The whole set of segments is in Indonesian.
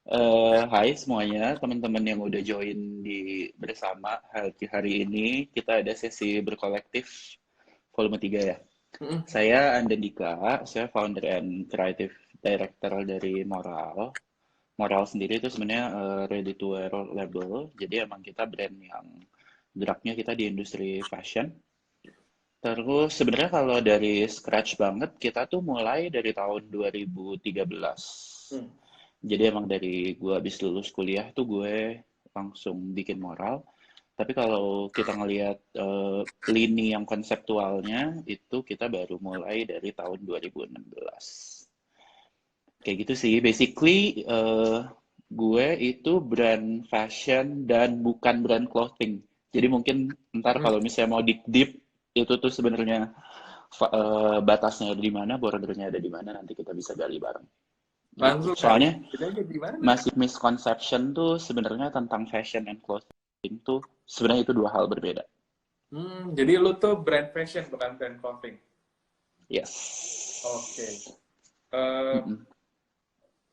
Hai semuanya, teman-teman yang udah join di bersama hari ini. Kita ada sesi berkolektif volume 3 ya. Mm-mm. Saya Andendika, saya founder and creative director dari Moral. Moral sendiri itu sebenarnya ready to wear label. Jadi emang kita brand yang geraknya kita di industri fashion. Terus sebenarnya kalau dari scratch banget, kita tuh mulai dari tahun 2013. Hmm. Jadi emang dari gue habis lulus kuliah tuh gue langsung bikin moral. Tapi kalau kita ngelihat lini yang konseptualnya itu kita baru mulai dari tahun 2016. Kayak gitu sih. Basically gue itu brand fashion dan bukan brand clothing. Jadi mungkin ntar Mm-mm. kalau misalnya mau deep deep itu tuh sebenarnya batasnya ada di mana, bordernya ada di mana, nanti kita bisa gali bareng gitu. Langsung kali. Soalnya Bedanya di mana? masih misconception tuh sebenarnya tentang fashion and clothing tuh sebenarnya itu dua hal berbeda. Jadi lu tuh brand fashion bukan brand clothing. Oke. Yes. Eh,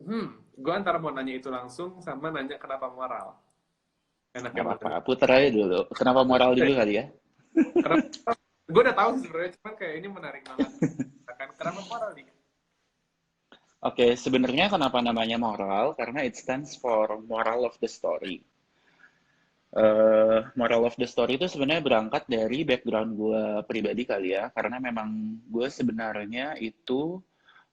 Mm-mm. gue antara mau nanya itu langsung sama nanya kenapa moral. Enaknya Nggak mana apa-apa, nih? puter aja dulu. Kenapa moral dulu kali ya? Kenapa? Gue udah tahu sih sebenarnya, cuman kayak ini menarik banget. Kenapa moral nih? Oke, sebenarnya kenapa namanya moral? Karena it stands for moral of the story. Moral of the story itu sebenarnya berangkat dari background gue pribadi kali ya, karena memang gue sebenarnya itu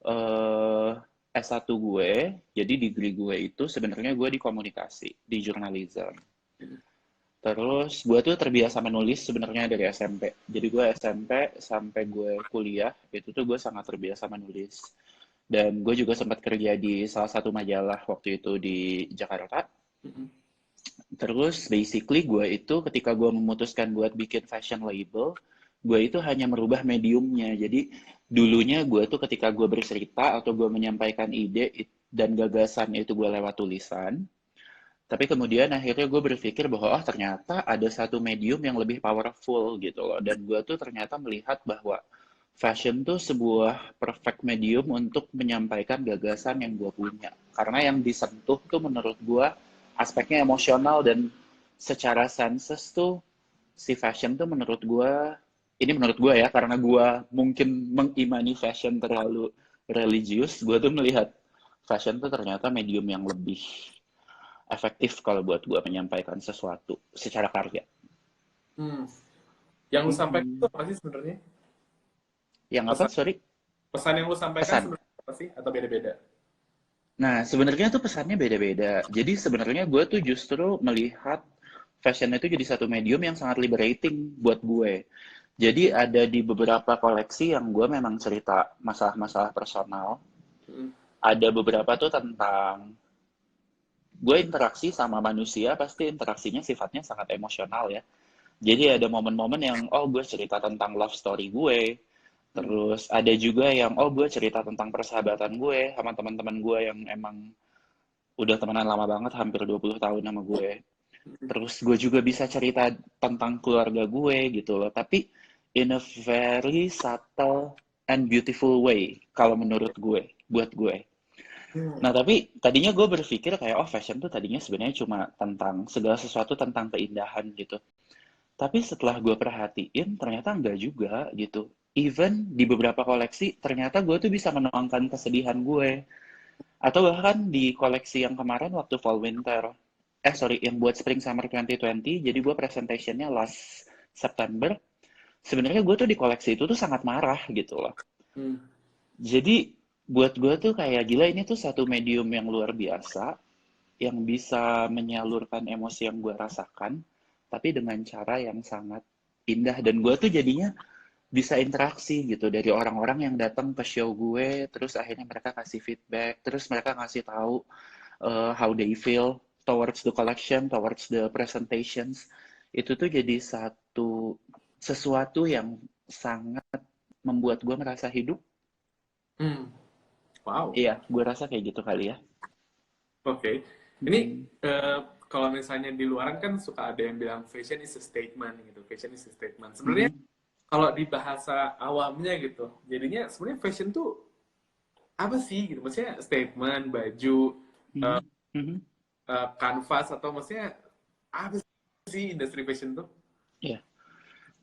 eh S1 gue, jadi degree gue itu sebenarnya gue di komunikasi, di journalism. Terus gue tuh terbiasa menulis sebenarnya dari SMP. Jadi gue SMP sampai gue kuliah itu tuh gue sangat terbiasa menulis. Dan gue juga sempat kerja di salah satu majalah waktu itu di Jakarta. Mm-mm. Terus basically gue itu ketika gue memutuskan buat bikin fashion label, gue itu hanya merubah mediumnya. Jadi dulunya gue tuh ketika gue bercerita atau gue menyampaikan ide dan gagasan itu gue lewat tulisan. Tapi kemudian akhirnya gue berpikir bahwa oh ternyata ada satu medium yang lebih powerful gitu loh. Dan gue tuh ternyata melihat bahwa fashion tuh sebuah perfect medium untuk menyampaikan gagasan yang gue punya. Karena yang disentuh tuh menurut gue aspeknya emosional dan secara senses tuh si fashion tuh menurut gue, ini menurut gue ya, karena gue mungkin mengimani fashion terlalu religius, gue tuh melihat fashion tuh ternyata medium yang lebih efektif kalau buat gue menyampaikan sesuatu secara karya. Hmm. Yang lu sampaikan itu Mm-mm. apa sih sebenarnya? Yang apa? Pesan Sorry, pesan yang lu sampaikan pesan. sebenarnya apa sih? Atau beda-beda? Nah, sebenarnya tuh pesannya beda-beda. Jadi sebenarnya gue tuh justru melihat fashion itu jadi satu medium yang sangat liberating buat gue. Jadi ada di beberapa koleksi yang gue memang cerita masalah-masalah personal. Mm-mm. Ada beberapa tuh tentang gue interaksi sama manusia, pasti interaksinya sifatnya sangat emosional ya. Jadi ada momen-momen yang, oh gue cerita tentang love story gue, Mm. terus ada juga yang, oh gue cerita tentang persahabatan gue sama teman-teman gue yang emang udah temenan lama banget, hampir 20 tahun sama gue. Terus gue juga bisa cerita tentang keluarga gue gitu loh, tapi in a very subtle and beautiful way, kalau menurut gue, buat gue. Nah, tapi tadinya gue berpikir kayak, oh fashion tuh tadinya sebenarnya cuma tentang segala sesuatu tentang keindahan gitu. Tapi setelah gue perhatiin, ternyata enggak juga gitu. Even di beberapa koleksi, ternyata gue tuh bisa menuangkan kesedihan gue. Atau bahkan di koleksi yang kemarin waktu Fall Winter, sorry, yang buat Spring Summer 2020, jadi gue presentationnya last September, sebenarnya gue tuh di koleksi itu tuh sangat marah gitu loh. Hmm. Jadi buat gue tuh kayak gila ini tuh satu medium yang luar biasa, yang bisa menyalurkan emosi yang gue rasakan, tapi dengan cara yang sangat indah. Dan gue tuh jadinya bisa interaksi gitu dari orang-orang yang datang ke show gue, terus akhirnya mereka kasih feedback, terus mereka ngasih tahu how they feel towards the collection, towards the presentations. Itu tuh jadi sesuatu yang sangat membuat gue merasa hidup. Hmm. Wow. Iya, gue rasa kayak gitu kali ya. Oke. Ini Mm-mm. eh, kalau misalnya di luaran kan suka ada yang bilang fashion is a statement gitu. Fashion is a statement. Sebenarnya Mm-mm. kalau di bahasa awamnya gitu, jadinya sebenarnya fashion tuh apa sih gitu? Maksudnya statement, baju, Mm-mm. Mhm. Canvas atau maksudnya apa sih industri fashion tuh? Iya.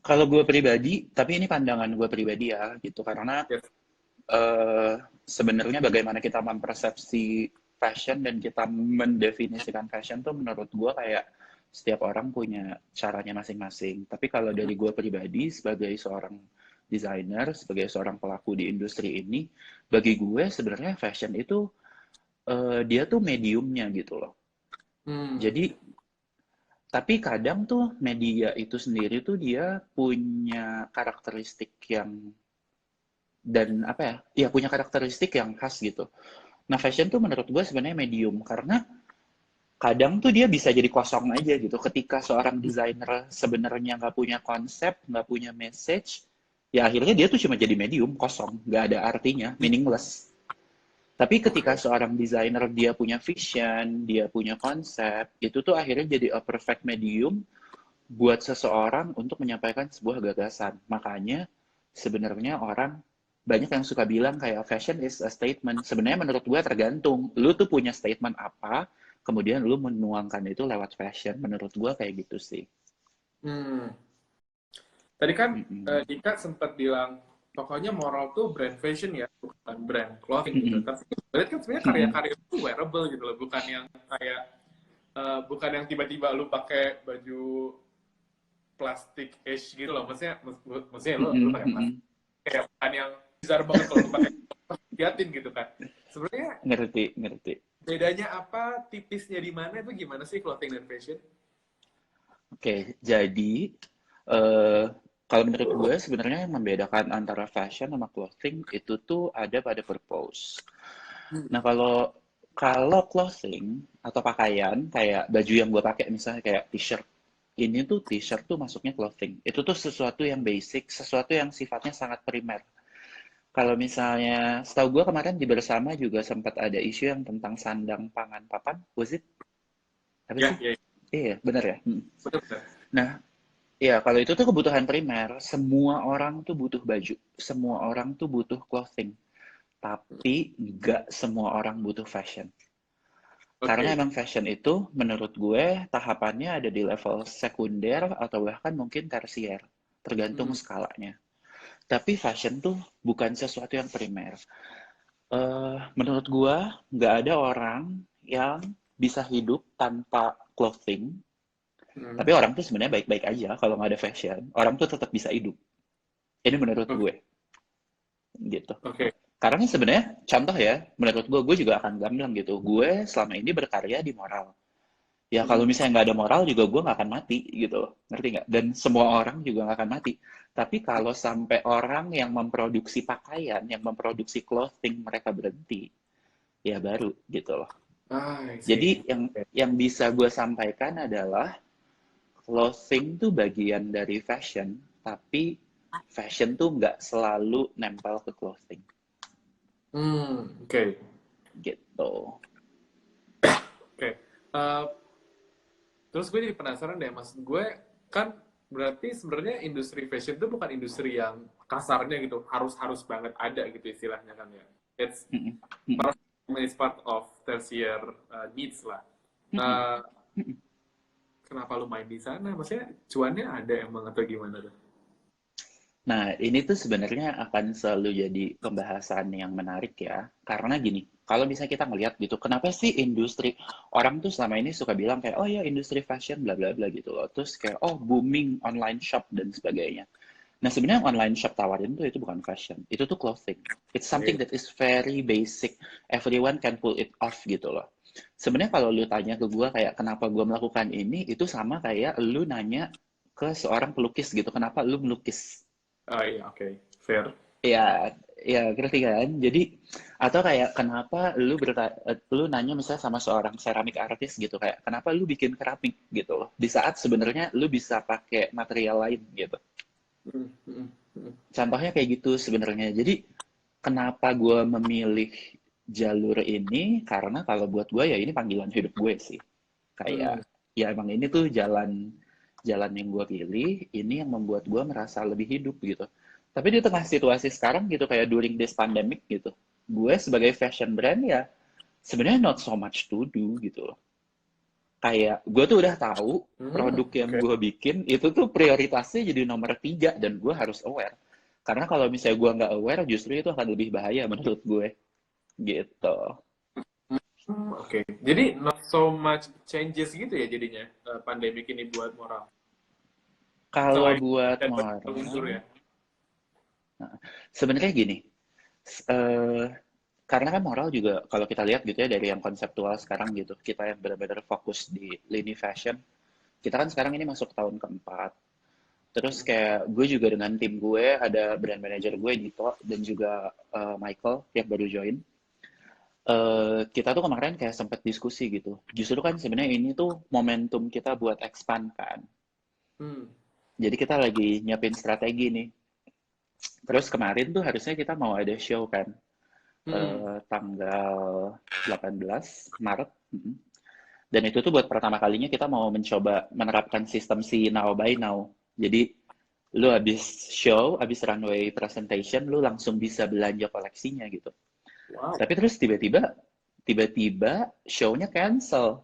Kalau gue pribadi, tapi ini pandangan gue pribadi ya, gitu. Karena Yes. sebenarnya bagaimana kita mempersepsi fashion dan kita mendefinisikan fashion tuh menurut gue kayak setiap orang punya caranya masing-masing. Tapi kalau dari gue pribadi sebagai seorang desainer, sebagai seorang pelaku di industri ini, bagi gue sebenarnya fashion itu dia tuh mediumnya gitu loh. Hmm. Jadi tapi kadang tuh media itu sendiri tuh dia punya karakteristik yang dan apa ya? Ya punya karakteristik yang khas gitu. Nah, fashion tuh menurut gue sebenarnya medium karena kadang tuh dia bisa jadi kosong aja gitu. Ketika seorang desainer sebenarnya nggak punya konsep, nggak punya message, ya akhirnya dia tuh cuma jadi medium, kosong, nggak ada artinya, meaningless. Tapi ketika Oke. seorang desainer dia punya vision, dia punya konsep, itu tuh akhirnya jadi a perfect medium buat seseorang untuk menyampaikan sebuah gagasan. Makanya sebenarnya orang banyak yang suka bilang kayak fashion is a statement. Sebenarnya menurut gue tergantung. Lu tuh punya statement apa, kemudian lu menuangkan itu lewat fashion. Menurut gue kayak gitu sih. Hmm. Tadi kan Mm-mm. Dika sempat bilang pokoknya moral tuh brand fashion ya, bukan brand clothing gitu. Mm-mm. Tapi berarti kan sebenarnya Mm-mm. karya-karya itu wearable gitu loh, bukan yang kayak bukan yang tiba-tiba lu pakai baju plastik ash gitu loh. Maksudnya lu Mm-mm. pakai plastik Mm-mm. kayak bukan yang bizar banget kalau lu pakai liatin gitu kan. Sebenarnya Ngerti, ngerti. bedanya apa, tipisnya di mana itu gimana sih clothing dan fashion? Oke, jadi eh kalau menurut gue sebenarnya yang membedakan antara fashion sama clothing itu tuh ada pada purpose. Nah, kalau kalau clothing atau pakaian kayak baju yang gue pakai misalnya kayak t-shirt. Ini tuh t-shirt tuh masuknya clothing. Itu tuh sesuatu yang basic, sesuatu yang sifatnya sangat primer. Kalau misalnya, setahu gue kemarin di Bersama juga sempat ada isu yang tentang sandang, pangan, papan. Was it? Apa Ya, sih? ya, ya. Iya, bener ya? Betul, betul. Nah, ya kalau itu tuh kebutuhan primer. Semua orang tuh butuh baju. Semua orang tuh butuh clothing. Tapi nggak semua orang butuh fashion. Karena Oke. emang fashion itu menurut gue tahapannya ada di level sekunder atau bahkan mungkin tersier, tergantung Hmm. skalanya. Tapi fashion tuh bukan sesuatu yang primer. Menurut gue nggak ada orang yang bisa hidup tanpa clothing, Hmm. tapi orang tuh sebenarnya baik-baik aja kalau nggak ada fashion. Orang tuh tetap bisa hidup. Ini menurut Oke. gue, gitu. Oke. Karena sebenarnya contoh ya, menurut gue juga akan gamblang gitu. Gue selama ini berkarya di moral. Ya kalau Hmm. misalnya nggak ada moral juga gue nggak akan mati gitu loh, ngerti nggak? Dan semua orang juga nggak akan mati. Tapi kalau sampai orang yang memproduksi pakaian, yang memproduksi clothing mereka berhenti, ya baru gitu loh. Ah, I Jadi see. Oke. yang bisa gue sampaikan adalah clothing tuh bagian dari fashion, tapi fashion tuh nggak selalu nempel ke clothing Hmm. Oke. gitu. Oke. Eh, terus gue jadi penasaran deh, mas. Gue kan berarti sebenarnya industri fashion itu bukan industri yang kasarnya gitu, harus banget ada gitu istilahnya kan ya. It's Mm-mm. Mm-mm. it's part of tertiary needs lah. Mm-mm. Eh, Mm-mm. kenapa lu main di sana? Maksudnya cuannya ada emang atau gimana tuh? Nah, ini tuh sebenarnya akan selalu jadi pembahasan yang menarik ya. Karena gini, kalau misalnya kita ngelihat gitu, kenapa sih industri orang tuh selama ini suka bilang kayak, oh ya industri fashion bla bla bla gitu loh. Terus kayak, oh booming online shop dan sebagainya. Nah, sebenarnya yang online shop tawarin tuh itu bukan fashion, itu tuh clothing. It's something Oke. that is very basic. Everyone can pull it off gitu loh. Sebenarnya kalau lu tanya ke gue kayak kenapa gue melakukan ini, itu sama kayak lu nanya ke seorang pelukis gitu, kenapa lu melukis? Oh iya, oke. Fair. Ya, ya ngerti kan? Jadi atau kayak kenapa lu nanya misalnya sama seorang ceramik artis gitu kayak kenapa lu bikin keramik gitu loh. Di saat sebenarnya lu bisa pakai material lain gitu. Hmm, hmm, hmm. Contohnya kayak gitu sebenarnya. Jadi kenapa gue memilih jalur ini? Karena kalau buat gue ya ini panggilan hidup gue sih. Kayak Hmm. ya emang ini tuh jalan jalan yang gue pilih, ini yang membuat gue merasa lebih hidup gitu. Tapi di tengah situasi sekarang gitu kayak during this pandemic gitu, gue sebagai fashion brand ya sebenarnya not so much to do gitu loh. Kayak gue tuh udah tahu produk yang Oke. gue bikin itu tuh prioritasnya jadi nomor 3 dan gue harus aware. Karena kalau misalnya gue nggak aware, justru itu akan lebih bahaya menurut gue gitu. Oke. Jadi not so much changes gitu ya jadinya pandemik ini buat moral. Kalau Selain buat dan unsur moral, ya. sebenarnya gini, eh, karena kan moral juga kalau kita lihat gitu ya dari yang konseptual sekarang gitu, kita yang benar-benar fokus di lini fashion, kita kan sekarang ini masuk tahun keempat. Terus kayak gue juga dengan tim gue, ada brand manager gue, Dito, dan juga Michael yang baru join. Kita tuh kemarin kayak sempat diskusi gitu. Justru kan sebenarnya ini tuh momentum kita buat expand kan. Hmm. Jadi kita lagi nyiapin strategi nih. Terus kemarin tuh harusnya kita mau ada show kan, Hmm. tanggal 18 Maret. Dan itu tuh buat pertama kalinya kita mau mencoba menerapkan sistem si Now by Now. Jadi lu habis show, habis runway presentation, lu langsung bisa belanja koleksinya gitu. Wow. Tapi terus tiba-tiba show-nya cancel.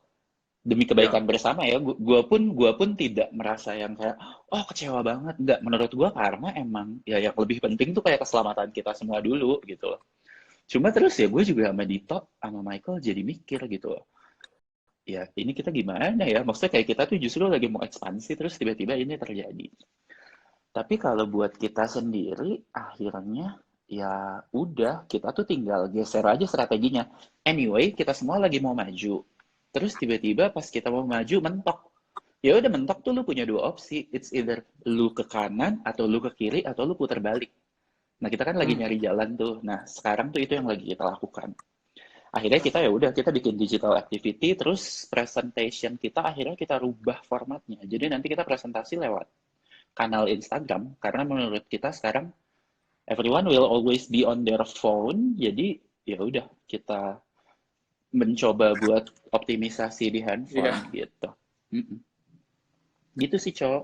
Demi Ya. kebaikan bersama ya, gua pun tidak merasa yang kayak oh kecewa banget. Enggak, menurut gua karena emang ya yang lebih penting tuh kayak keselamatan kita semua dulu gitu loh. Cuma terus ya gue juga sama Dito sama Michael jadi mikir gitu loh. Ya ini kita gimana ya? Maksudnya kayak kita tuh justru lagi mau ekspansi terus tiba-tiba ini terjadi. Tapi kalau buat kita sendiri, akhirnya ya udah, kita tuh tinggal geser aja strateginya. Anyway, kita semua lagi mau maju. Terus tiba-tiba pas kita mau maju, mentok. Ya udah mentok tuh lu punya dua opsi. It's either lu ke kanan, atau lu ke kiri, atau lu putar balik. Nah, kita kan lagi Hmm. nyari jalan tuh. Nah, sekarang tuh itu yang lagi kita lakukan. Akhirnya kita ya udah kita bikin digital activity, terus presentation kita akhirnya kita rubah formatnya. Jadi nanti kita presentasi lewat kanal Instagram karena menurut kita sekarang everyone will always be on their phone. Jadi ya udah kita mencoba buat optimisasi di handphone Iya. gitu. Mm-mm. Gitu sih, Cok.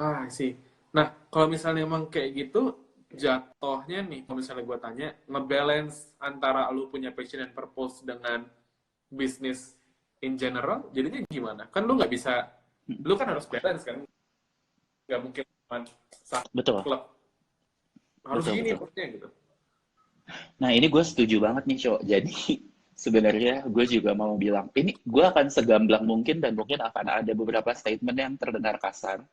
Ah, sih. Nah, kalau misalnya emang kayak gitu, jatuhnya nih, kalau misalnya gue tanya, ngebalance antara lu punya passion and purpose dengan bisnis in general, jadinya gimana? Kan lu nggak bisa, lu kan harus balance kan? Nggak mungkin cuma Betul, klub. Harus betul, gini betul. approach-nya gitu. Nah, ini gue setuju banget nih, Cok. Jadi sebenarnya gue juga mau bilang, ini gue akan segamblang mungkin dan mungkin akan ada beberapa statement yang terdengar kasar.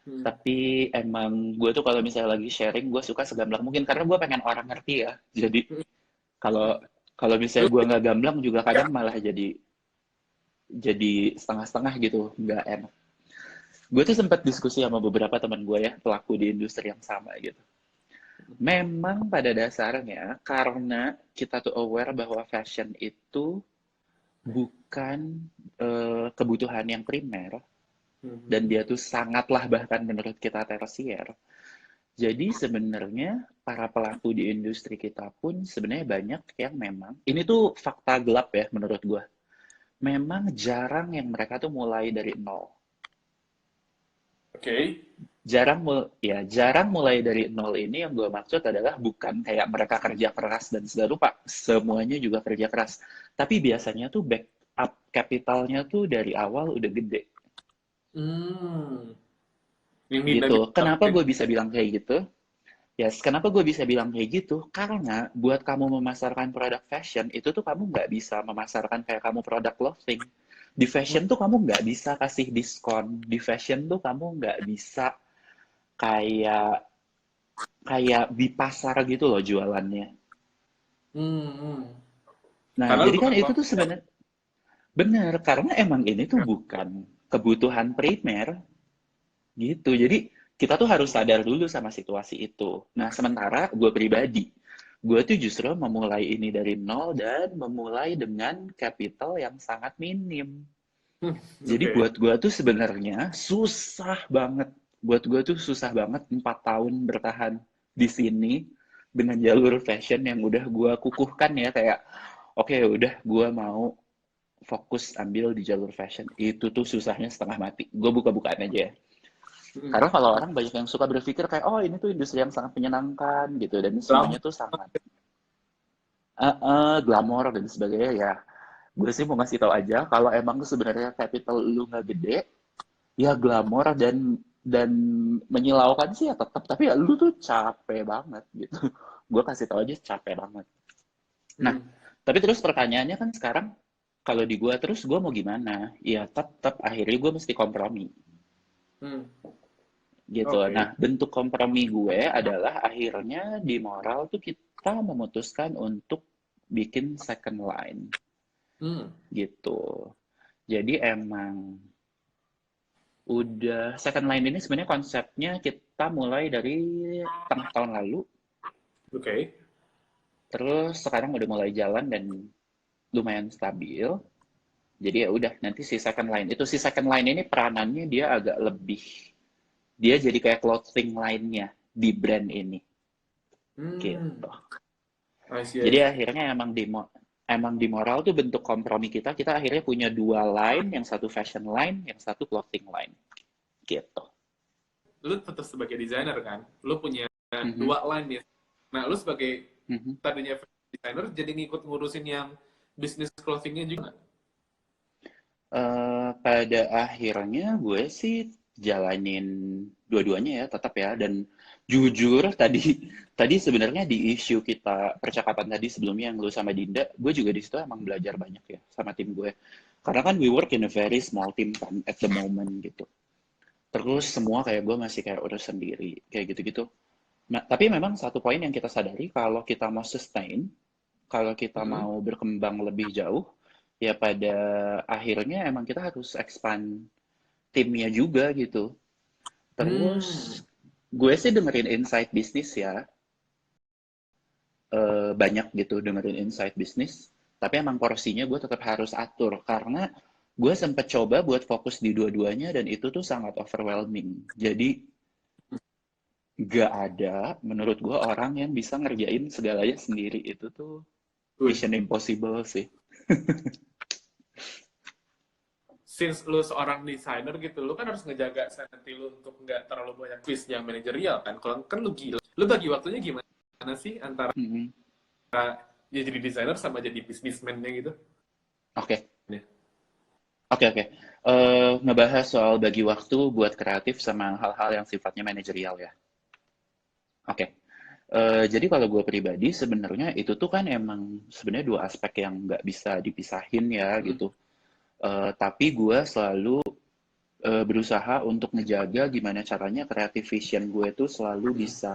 Hmm. Tapi emang gue tuh kalau misalnya lagi sharing, gue suka segamblang mungkin karena gue pengen orang ngerti ya. Jadi kalau kalau misalnya gue nggak gamblang juga kadang malah jadi setengah-setengah gitu, nggak enak. Gue tuh sempat diskusi sama beberapa teman gue ya, pelaku di industri yang sama gitu. Memang pada dasarnya karena kita tuh aware bahwa fashion itu bukan kebutuhan yang primer dan Hmm. dia tuh sangatlah bahkan menurut kita tersier. Jadi sebenarnya para pelaku di industri kita pun sebenarnya banyak yang memang ini tuh fakta gelap ya menurut gue. Memang jarang yang mereka tuh mulai dari nol. Oke. Jarang mulai dari nol ini yang gue maksud adalah bukan kayak mereka kerja keras dan segala rupa, semuanya juga kerja keras. Tapi biasanya tuh backup capitalnya tuh dari awal udah gede Hmm. Ini gitu. dari Kenapa gue bisa bilang kayak gitu? Yes, kenapa gue bisa bilang kayak gitu? Karena buat kamu memasarkan produk fashion, itu tuh kamu nggak bisa memasarkan kayak kamu produk clothing. Di fashion tuh kamu nggak bisa kasih diskon. Di fashion tuh kamu nggak bisa kayak kayak di pasar gitu loh jualannya. Hmm. Nah, Karena lu jadi kan bukan itu tuh sebenarnya benar, karena emang ini tuh bukan kebutuhan primer gitu. Jadi kita tuh harus sadar dulu sama situasi itu. Nah, sementara gue pribadi, gue tuh justru memulai ini dari nol dan memulai dengan capital yang sangat minim. Hmm. Jadi Oke. buat gue tuh sebenarnya susah banget. Buat gue tuh susah banget 4 tahun bertahan di sini dengan jalur fashion yang udah gue kukuhkan ya kayak oke udah gue mau fokus ambil di jalur fashion itu tuh susahnya setengah mati. Gue buka-bukaan aja ya. Hmm. Karena kalau orang banyak yang suka berpikir kayak, oh ini tuh industri yang sangat menyenangkan gitu, dan semuanya Lama. tuh sangat, glamor dan sebagainya ya. Gue sih mau ngasih tahu aja kalau emang sebenarnya capital lu nggak gede, ya glamor dan menyilaukan sih ya tetap, tapi ya lu tuh capek banget gitu. Gue kasih tahu aja capek banget. Nah, Hmm. tapi terus pertanyaannya kan sekarang kalau di gue terus gue mau gimana? Ya tetap akhirnya gue mesti kompromi Hmm. gitu. Nah, Oke. bentuk kompromi gue adalah akhirnya di moral tuh kita memutuskan untuk bikin second line Hmm. gitu. Jadi emang udah second line ini sebenarnya konsepnya kita mulai dari tengah tahun lalu, Oke. terus sekarang udah mulai jalan dan lumayan stabil. Jadi ya udah nanti si second line itu si second line ini peranannya dia agak lebih dia jadi kayak clothing line-nya di brand ini Hmm. gitu. I see, I Jadi see. akhirnya emang di moral tuh bentuk kompromi kita akhirnya punya dua line, yang satu fashion line, yang satu clothing line gitu. Lu tetap sebagai desainer kan? Lu punya Mhm, dua line nih. Nah, lu sebagai mhm. tadinya desainer jadi ngikut ngurusin yang bisnis clothingnya juga nggak? Pada akhirnya gue sih jalanin dua-duanya ya tetap ya, dan jujur tadi tadi sebenarnya di isu kita percakapan tadi sebelumnya yang lu sama Dinda, gue juga di situ emang belajar banyak ya sama tim gue, karena kan we work in a very small team kan at the moment gitu, terus semua kayak gue masih kayak urus sendiri kayak gitu-gitu. Nah, tapi memang satu poin yang kita sadari, kalau kita mau sustain, kalau kita Hmm. mau berkembang lebih jauh, ya pada akhirnya emang kita harus expand timnya juga gitu. Terus Hmm. gue sih dengerin insight bisnis ya, banyak gitu dengerin insight bisnis. Tapi emang porsinya gue tetap harus atur karena gue sempet coba buat fokus di dua-duanya dan itu tuh sangat overwhelming. Jadi gak ada menurut gue orang yang bisa ngerjain segalanya sendiri, itu tuh Wih. mission impossible sih. Since lu seorang desainer gitu, lu kan harus ngejaga sanity lu untuk nggak terlalu banyak twist yang manajerial kan. Kalau kan lu gila. Lu bagi waktunya gimana sih antara Mm-mm. ya jadi desainer sama jadi businessman-nya gitu? Oke, Ya. oke, oke. Ngebahas soal bagi waktu buat kreatif sama hal-hal yang sifatnya manajerial ya. Oke. Jadi kalau gue pribadi sebenarnya itu tuh kan emang sebenarnya dua aspek yang nggak bisa dipisahin ya Hmm. gitu. Tapi gue selalu berusaha untuk ngejaga gimana caranya creative vision gue tuh selalu Hmm. bisa,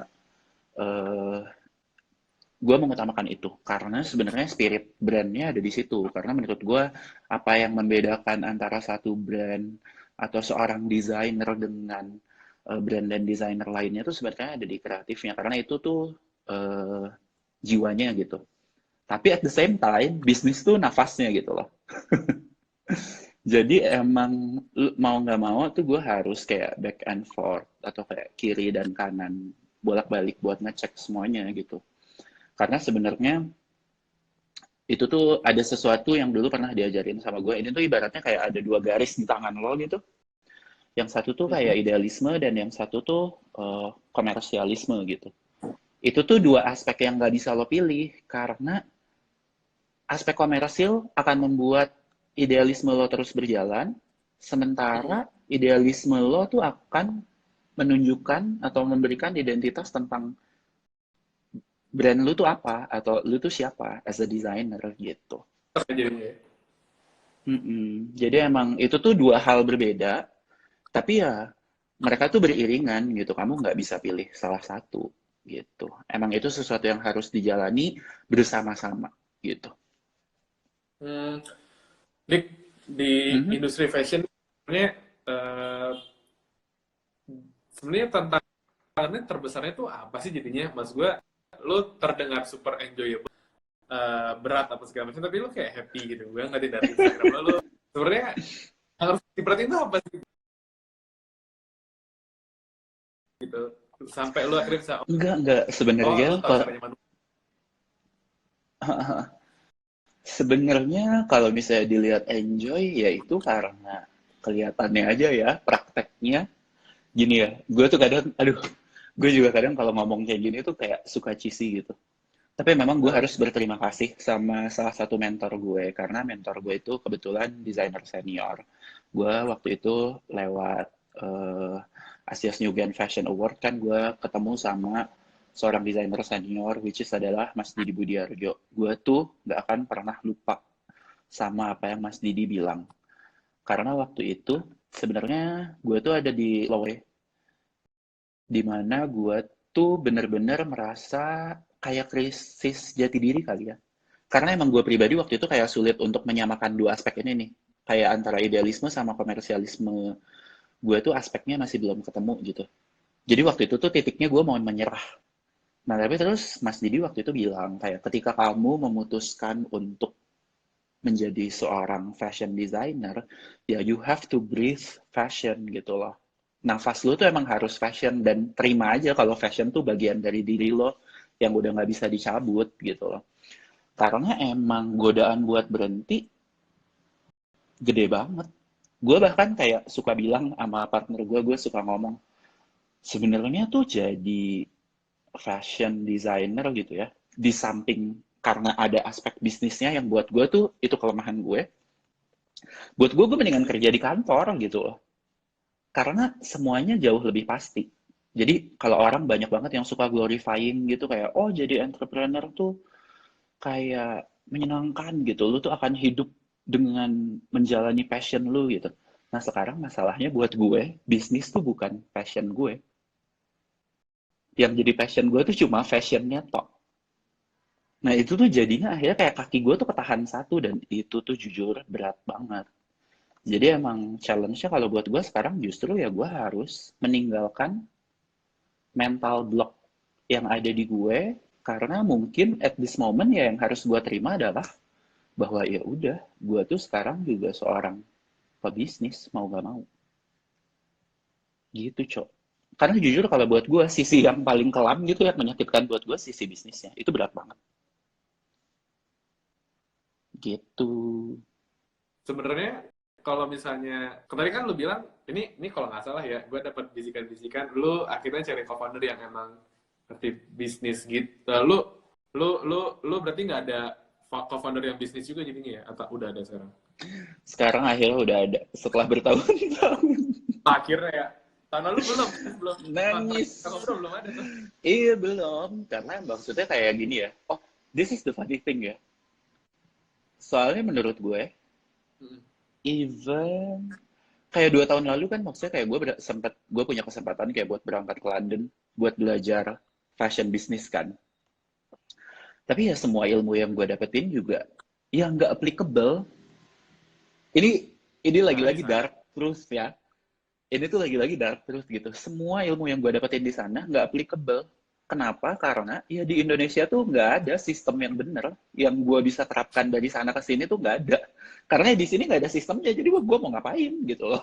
eh, gue mengutamakan itu karena sebenarnya spirit brandnya ada di situ. Karena menurut gue apa yang membedakan antara satu brand atau seorang desainer dengan brand dan desainer lainnya tuh sebenarnya ada di kreatifnya. Karena itu tuh eh, jiwanya gitu. Tapi at the same time bisnis tuh nafasnya gitu loh. Jadi emang mau nggak mau tuh gue harus kayak back and forth atau kayak kiri dan kanan bolak-balik buat ngecek semuanya gitu. Karena sebenarnya itu tuh ada sesuatu yang dulu pernah diajarin sama gue. Ini tuh ibaratnya kayak ada dua garis di tangan lo gitu. Yang satu tuh kayak Hmm. idealisme dan yang satu tuh komersialisme gitu. Itu tuh dua aspek yang nggak bisa lo pilih karena aspek komersil akan membuat idealisme lo terus berjalan, sementara Hmm. idealisme lo tuh akan menunjukkan atau memberikan identitas tentang brand lu tuh apa atau lu tuh siapa as a designer gitu. Jadinya. Jadi emang itu tuh dua hal berbeda, tapi ya mereka tuh beriringan gitu. Kamu nggak bisa pilih salah satu gitu. Emang itu sesuatu yang harus dijalani bersama-sama gitu. Hmm. Dik, di Mhm. industri fashion sebenarnya eh, sebenarnya tantangannya terbesarnya tuh apa sih jadinya? Mas gue, lu terdengar super enjoyable, berat apa segala macam, tapi lu kayak happy gitu. Gue nggak dari Instagram lo, lu sebenarnya harus diperhatiin tuh apa sih gitu. Sampai lu akhirnya bisa, Enggak. oh Sebenarnya lu tahu kalau caranya manusia. sebenarnya kalau misalnya dilihat enjoy ya itu karena kelihatannya aja ya, prakteknya gini ya. Gue tuh kadang, aduh, gue juga kadang kalau ngomong kayak gini tuh kayak suka cheesy gitu. Tapi memang gue Nah, harus berterima kasih sama salah satu mentor gue, karena mentor gue itu kebetulan desainer senior. Gue waktu itu lewat Asia's New Gen Fashion Award kan gue ketemu sama seorang desainer senior, which is adalah Mas Didi Budiarjo. Gue tuh gak akan pernah lupa sama apa yang Mas Didi bilang. Karena waktu itu sebenarnya gue tuh ada di lowe, di mana gue tuh bener-bener merasa kayak krisis jati diri kali ya. Karena emang gue pribadi waktu itu kayak sulit untuk menyamakan dua aspek ini nih. Kayak antara idealisme sama komersialisme. Gue tuh aspeknya masih belum ketemu gitu. Jadi waktu itu tuh titiknya gue mau menyerah. Nah tapi terus Mas Didi waktu itu bilang kayak ketika kamu memutuskan untuk menjadi seorang fashion designer, ya you have to breathe fashion gitu loh. Nafas lo tuh emang harus fashion dan terima aja kalau fashion tuh bagian dari diri lo yang udah nggak bisa dicabut gitu loh. Karena emang godaan buat berhenti gede banget. Gue bahkan kayak suka bilang sama partner gue suka ngomong, sebenarnya tuh jadi fashion designer gitu ya, di samping karena ada aspek bisnisnya yang buat gue tuh itu kelemahan gue, buat gue mendingan kerja di kantor gitu loh. Karena semuanya jauh lebih pasti. Jadi kalau orang banyak banget yang suka glorifying gitu kayak, oh jadi entrepreneur tuh kayak menyenangkan gitu. Lu tuh akan hidup dengan menjalani passion lu gitu. Nah sekarang masalahnya buat gue, bisnis tuh bukan passion gue. Yang jadi passion gue tuh cuma fashionnya tok. Nah itu tuh jadinya akhirnya kayak kaki gue tuh ketahan satu dan itu tuh jujur berat banget. Jadi emang challenge-nya kalau buat gue sekarang justru ya gue harus meninggalkan mental block yang ada di gue karena mungkin at this moment ya yang harus gue terima adalah bahwa ya udah gue tuh sekarang juga seorang pebisnis mau gak mau gitu cok. Karena jujur kalau buat gue sisi yang paling kelam gitu yang menyakitkan buat gue sisi bisnisnya itu berat banget gitu. sebenarnya kalau misalnya, tadi kan lu bilang, ini kalau nggak salah ya, gue dapat bisikan-bisikan, lu akhirnya cari co-founder yang emang ngerti bisnis gitu. Lu berarti nggak ada co-founder yang bisnis juga jadinya ya? Atau udah ada sekarang? Sekarang akhirnya udah ada setelah bertahun-tahun. Akhirnya ya. Tahun lalu belum, belum. Nangis. Belum ada tuh. Iya belum, karena maksudnya kayak gini ya. Oh, this is the funny thing ya. Soalnya menurut gue, Hmm. even kayak 2 tahun lalu kan maksudnya kayak sempat gue punya kesempatan kayak buat berangkat ke London buat belajar fashion business kan. Tapi ya semua ilmu yang gue dapetin juga ya nggak applicable. Ini ini lagi-lagi Nice, nice. dark truth ya. Ini tuh lagi-lagi dark truth gitu. Semua ilmu yang gue dapetin di sana nggak applicable. Kenapa? Karena ya di Indonesia tuh nggak ada sistem yang bener yang gue bisa terapkan dari sana ke sini tuh nggak ada. Karena di sini nggak ada sistemnya, jadi gue mau ngapain gitu loh.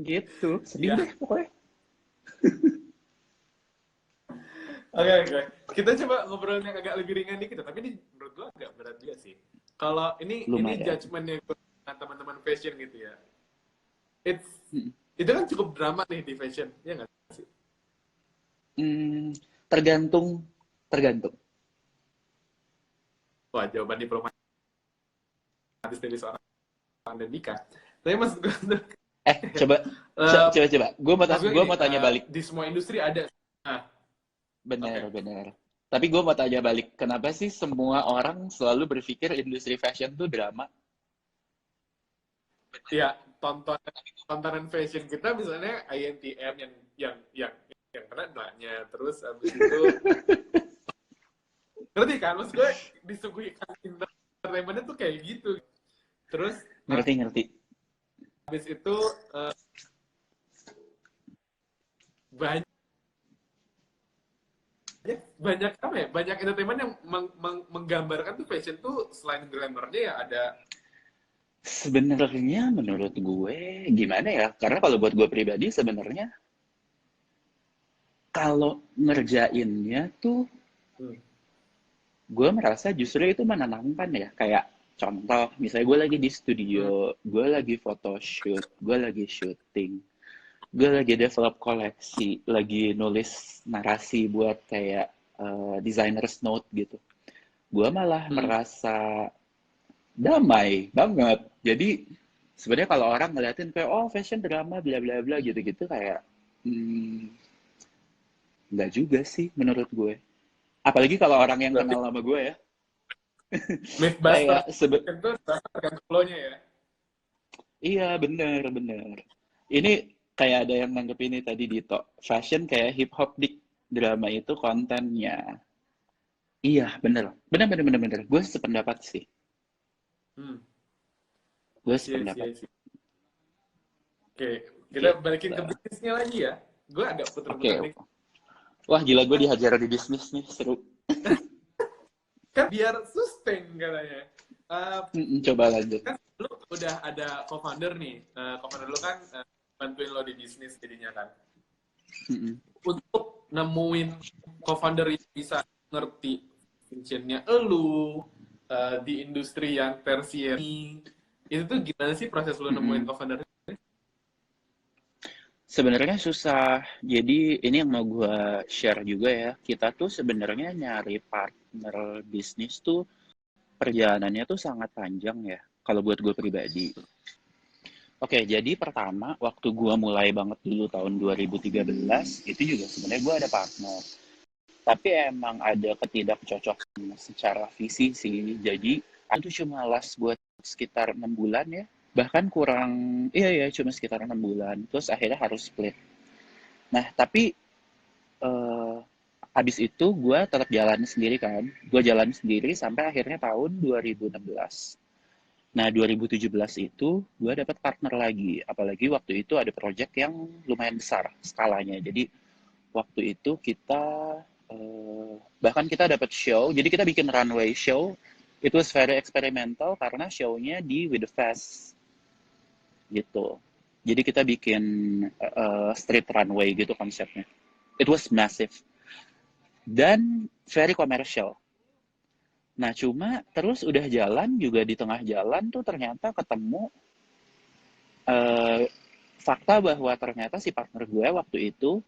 Gitu, sedih deh Iya. pokoknya. Oke, oke. Kita coba ngobrol yang agak lebih ringan dikit, tapi ini menurut gua agak berat juga sih. Kalau ini Lumayan. judgement-nya gua dengan teman-teman fashion gitu ya. It's Hmm, itu kan cukup drama nih di fashion, ya nggak sih? hmm, tergantung, tergantung. Wah, jawaban diplomatis dari seorang Andika. Tapi maksud gua tuh, Coba, eh, coba. maksud gua Gue gini, mau tanya balik. di semua industri ada. Nah, Benar, oke. benar. Tapi gue mau tanya balik, kenapa sih semua orang selalu berpikir industri fashion tuh drama? Ya, tontonan tontonan fashion kita misalnya INTM yang kena enaknya, terus habis itu ngerti kan, maksud gue disuguhkan entertainmentnya tuh kayak gitu. Terus Ngerti. habis itu eh, banyak banyak apa ya, banyak entertainment yang menggambarkan tuh fashion tuh selain glamournya ya ada. Sebenarnya menurut gue gimana ya? Karena kalau buat gue pribadi sebenarnya kalau ngerjainnya tuh Hmm. gue merasa justru itu menenangkan ya. Kayak contoh, misalnya gue lagi di Hmm. studio, gue lagi photoshoot, gue lagi syuting. Gue lagi develop koleksi, lagi nulis narasi buat kayak designer's note gitu. Gue malah Hmm. merasa damai banget. Jadi sebenarnya kalau orang ngeliatin kayak oh fashion drama bla bla bla gitu-gitu kayak hmm, nggak juga sih menurut gue. Apalagi kalau orang yang Berarti kenal sama gue ya. Mythbusters Kayak sebe itu berdasarkan flow-nya ya. iya bener bener. Ini kayak ada yang nanggep ini tadi Dito. Fashion kayak hip hop dik drama itu kontennya. Iya bener. Bener bener bener bener. Gue sependapat sih. Hmm. Gue Iya sih, sependapat. iya sih. Oke, kita balikin Gitu. ke bisnisnya lagi ya. Gue agak Oke. puter-puter nih. Wah gila gue Kan, dihajar di bisnis nih. Seru. kan biar sustain katanya. Coba lanjut. Kan lu udah ada co-founder nih. Co-founder lu kan bantuin lo di bisnis jadinya kan. Mm-mm. Untuk nemuin co-founder yang bisa ngerti visionnya elu di industri yang tersier itu tuh gimana sih proses lu nemuin Mm-mm. co-founder? Sebenarnya susah. Jadi ini yang mau gue share juga ya. Kita tuh sebenarnya nyari partner bisnis tuh perjalanannya tuh sangat panjang ya. Kalau buat gue pribadi. Oke, jadi pertama waktu gue mulai banget dulu tahun 2013 itu juga sebenarnya gue ada partner. Tapi emang ada ketidakcocokan secara visi sih. Jadi aku tuh cuma last buat sekitar 6 bulan ya. Bahkan kurang, iya ya cuma sekitar 6 bulan. Terus akhirnya harus split. Nah, tapi eh, habis itu gue tetap jalan sendiri kan. Gue jalan sendiri sampai akhirnya tahun 2016. Nah, 2017 itu gue dapat partner lagi. Apalagi waktu itu ada project yang lumayan besar skalanya. Jadi waktu itu kita bahkan kita dapat show. Jadi kita bikin runway show. It was very experimental karena show-nya di With the Fest gitu. Jadi kita bikin street runway gitu konsepnya. It was massive dan very commercial. Nah, cuma terus udah jalan juga di tengah jalan tuh ternyata ketemu eh, fakta bahwa ternyata si partner gue waktu itu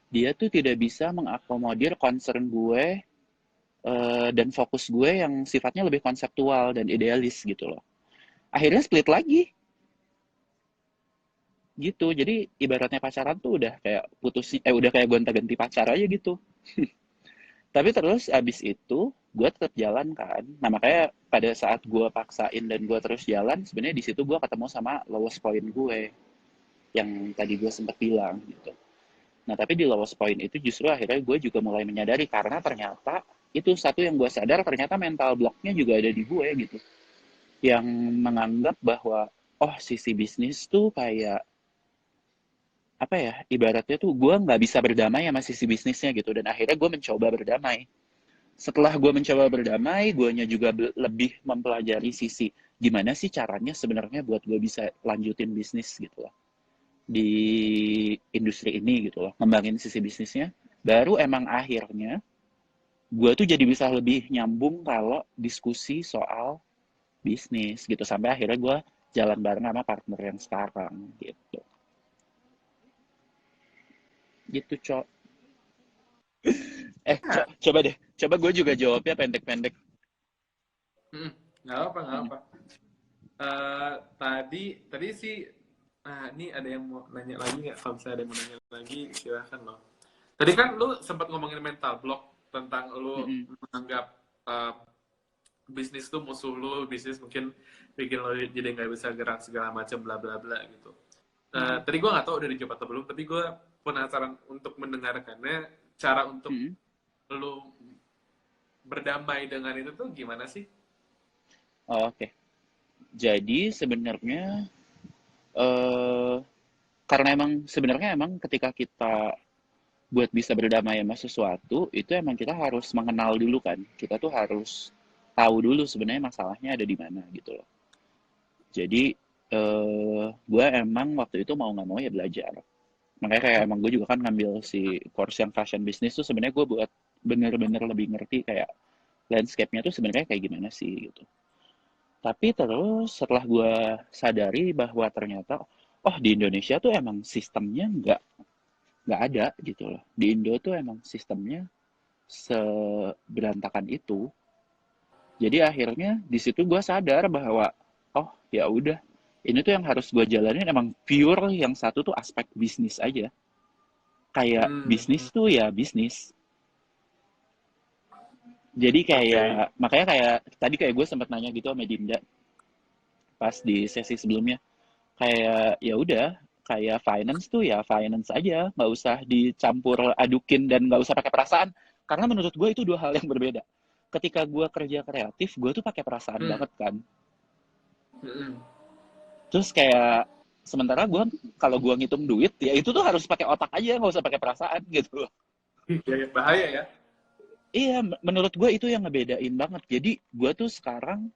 dia tuh tidak bisa mengakomodir concern gue dan fokus gue yang sifatnya lebih konseptual dan idealis gitu loh. Akhirnya split lagi gitu. Jadi ibaratnya pacaran tuh udah kayak putus udah kayak gonta-ganti pacar aja gitu. Tapi terus abis itu gue tetap jalan kan. Nah makanya pada saat gue paksain dan gue terus jalan, sebenarnya di situ gue ketemu sama lowest point gue yang tadi gue sempat bilang gitu. Nah tapi di lowest point itu justru akhirnya gue juga mulai menyadari karena ternyata itu satu yang gue sadar ternyata mental blocknya juga ada di gue gitu. Yang menganggap bahwa oh sisi bisnis tuh kayak apa ya ibaratnya tuh gue nggak bisa berdamai sama sisi bisnisnya gitu dan akhirnya gue mencoba berdamai. Setelah gue mencoba berdamai, guanya juga lebih mempelajari sisi gimana sih caranya sebenarnya buat gue bisa lanjutin bisnis gitu loh di industri ini gitu loh, ngembangin sisi bisnisnya. Baru emang akhirnya gue tuh jadi bisa lebih nyambung kalau diskusi soal bisnis gitu sampai akhirnya gue jalan bareng sama partner yang sekarang gitu. Gitu, Cok. Nah, Coba deh. Coba gue juga jawabnya pendek-pendek. nggak apa nggak Hmm. apa. Tadi tadi sih, ini ada yang mau nanya lagi nggak? Kalau misalnya ada yang mau nanya lagi, silahkan loh. Tadi kan lu sempat ngomongin mental block tentang lu Mm-mm. menganggap uh, bisnis tuh musuh lu, bisnis mungkin bikin lo jadi nggak bisa gerak segala macam bla bla bla gitu. Mm-mm. Tadi gue nggak tahu udah dijawab atau belum, tapi gue penasaran untuk mendengarkannya. Cara untuk Mm-mm. lu berdamai dengan itu tuh gimana sih? Oh, oke. Jadi sebenarnya eh karena emang sebenarnya emang ketika kita buat bisa berdamai sama sesuatu, itu emang kita harus mengenal dulu kan. Kita tuh harus tahu dulu sebenarnya masalahnya ada di mana gitu loh. Jadi gue emang waktu itu mau nggak mau ya belajar. Makanya kayak emang gue juga kan ngambil si course yang fashion business tuh sebenarnya gue buat bener-bener lebih ngerti kayak landscape-nya tuh sebenarnya kayak gimana sih gitu. Tapi terus setelah gue sadari bahwa ternyata oh di Indonesia tuh emang sistemnya nggak ada gitu loh. Di Indo tuh emang sistemnya seberantakan itu. Jadi akhirnya di situ gue sadar bahwa oh ya udah ini tuh yang harus gue jalanin emang pure yang satu tuh aspek bisnis aja. Kayak bisnis Hmm, tuh ya bisnis. Jadi oke. kayak makanya kayak tadi kayak gue sempat nanya gitu sama Dinda pas di sesi sebelumnya kayak ya udah kayak finance tuh ya finance aja nggak usah dicampur adukin dan nggak usah pakai perasaan karena menurut gue itu dua hal yang berbeda ketika gue kerja kreatif gue tuh pakai perasaan Hmm, banget kan hmm. terus kayak sementara gue kalau gue ngitung duit ya itu tuh harus pakai otak aja nggak usah pakai perasaan gitu loh. Ya, ya, bahaya ya. Iya menurut gue itu yang ngebedain banget jadi gue tuh sekarang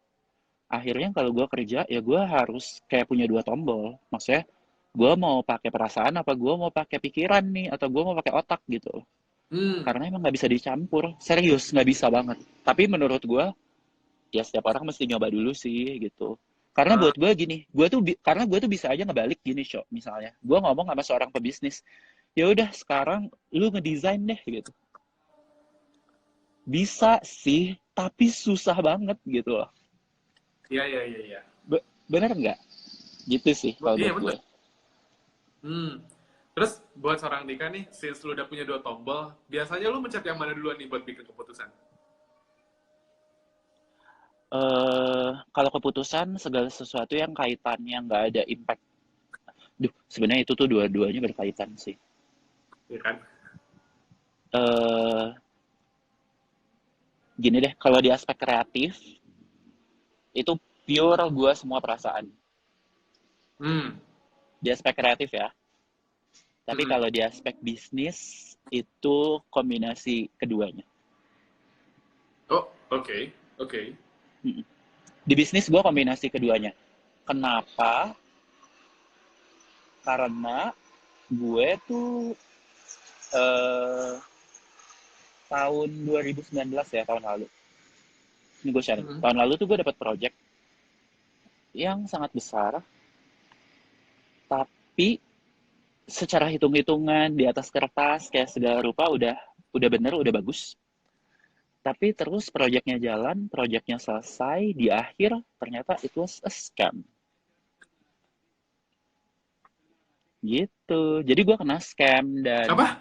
akhirnya kalau gue kerja ya gue harus kayak punya dua tombol maksudnya gue mau pakai perasaan apa gue mau pakai pikiran nih atau gue mau pakai otak gitu Hmm, karena emang nggak bisa dicampur serius nggak bisa banget tapi menurut gue ya setiap orang mesti nyoba dulu sih gitu karena ah, buat gue gini karena gue tuh bisa aja ngebalik gini show misalnya gue ngomong sama seorang pebisnis ya udah sekarang lu ngedesain deh gitu bisa sih tapi susah banget gitu loh iya, iya, iya, iya. bener nggak gitu sih kalau Iya buat gue. bener. Hmm. Terus buat seorang Dika nih, since lu udah punya dua tombol, biasanya lu mencet yang mana duluan nih buat bikin keputusan? Kalau keputusan segala sesuatu yang kaitannya nggak ada impact. Duh, sebenarnya itu tuh dua-duanya berkaitan sih. Iya kan? Eh, Gini deh, kalau di aspek kreatif itu pure gue semua perasaan. Hmm. Di aspek kreatif ya. Tapi Hmm. kalau di aspek bisnis itu kombinasi keduanya. Oh, oke, oke. Di bisnis gue kombinasi keduanya. Kenapa? Karena gue tuh eh, tahun 2019 ya tahun lalu. Ini gue sharing. Hmm. Tahun lalu tuh gue dapat project yang sangat besar, tapi secara hitung-hitungan di atas kertas kayak segala rupa udah bener, udah bagus. Tapi terus proyeknya jalan, proyeknya selesai, di akhir ternyata it was a scam. Gitu. Jadi gue kena scam dan Apa?